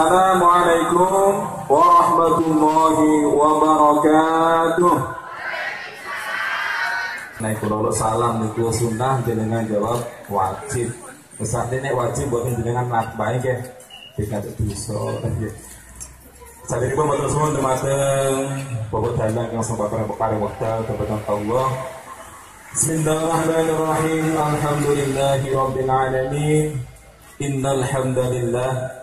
Assalamualaikum warahmatullahi wabarakatuh. Nah, kalau salam niku sunnah jenengan jawab wajib. Pesane nek wajib boten jenengan baik ya. Tidak bisa. Sadèripun matur suwun dumateng Bapak Dalang yang sempat paring wekdal kepada Allah. Bismillahirrahmanirrahim. Alhamdulillahirabbil alamin. Innal hamdalillah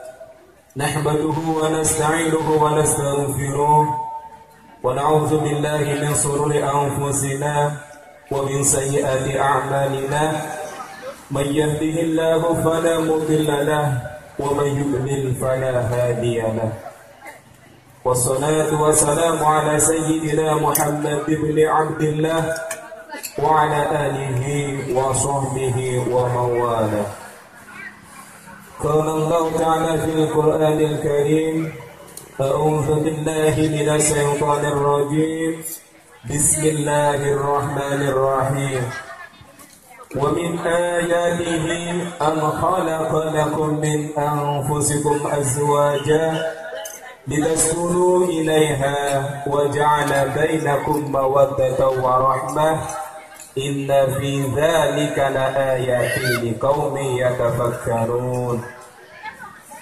nahmaduhu wa nasta'inuhu wa nastaghfiruh wa na'udzu billahi min shururi anfusina wa min sayyiati a'malina. May yahdihillahu fala mudilla lahu wa may yudlil fala hadiya lahu. Wassalatu wassalamu ala sayyidina Muhammad ibn Abdillah wa ala alihi wa sahbihi wa mawala. Qala Allah ta'ala fil Qur'anil Karim, a'udzu billahi minasy syaithanir rajim. Bismillahirrahmanirrahim. Wa min ayatihi an khalaqa lakum min anfusikum azwajan litaskunu ilaiha wa ja'ala bainakum mawaddatan wa rahmah. Inna fi dzalika laayatin liqaumin yatafakkarun.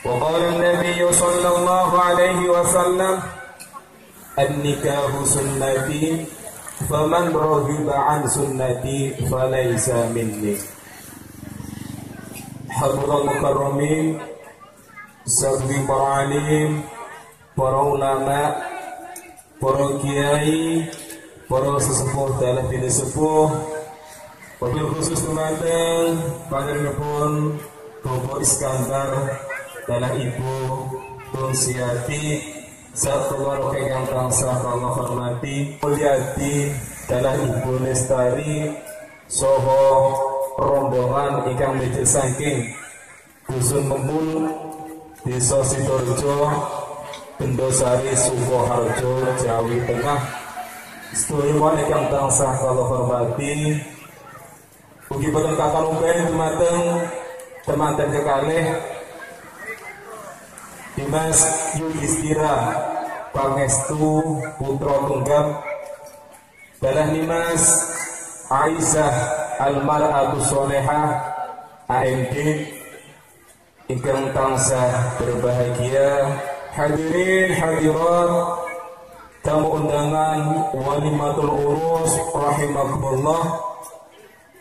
Wa qala an-nabiy sallallahu alaihi wasallam, an-nikahu sunnati faman raghiba an sunnati falaysa minni. Hadratul mukarramin, sahabat para alim, para ulama, para kiai, para sesepuh dalam bini sepuh, wabil khusus dumateng panjenenganipun Bapak Iskandar dalam Ibu Tunsiati saat keluarga yang tansah Allah hormati, Mulyati dalam Ibu Lestari soho rombongan ingkang mijil saking Dusun Membul, Desa Sidoarjo, Bendosari, Sukoharjo, Jawi Tengah. Sedaya ingkang tansah kula hormati, ugi boten kaparumpih dumateng temanten kekalih Dimas Yudhistira Pangestu putra tunggal dalah Dimas Aisyah Almar'atu Sholehah AMD ingkang tansah berbahagia. Hadirin hadirat tamu undangan walimatul urus rahimakumullah,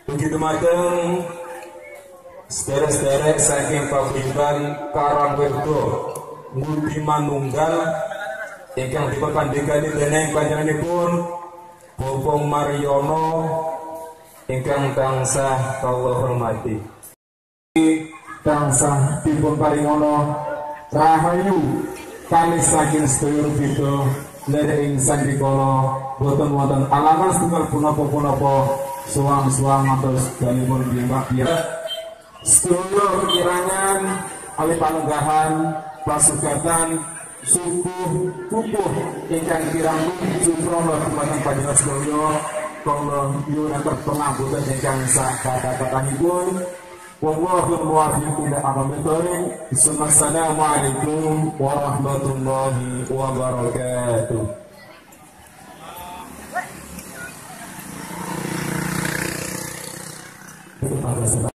begitu mateng saudara-saudara saking paguyuban Karangwerdo Ngudi Manunggal ingkang dipepandhegani dening panjenenganipun Bapak Mariono ingkang tansah kawula hormati. Tansah dipun paringono rahayu kalis saking sedaya beda dari insan dikala boten wonten alangan setunggal punapa-punapa suwang-suwang atus dalipun bimbak biak sedaya kirangan ali panunggahan pasugatan subuh pupuh ingkang kirang suprana dumateng panjenengan sedaya kula nyuwun pangambutan ingkang sak kata-katanipun. Wallahul muwaffiq ila aqwamit thoriq. Assalamualaikum warahmatullahi wabarakatuh.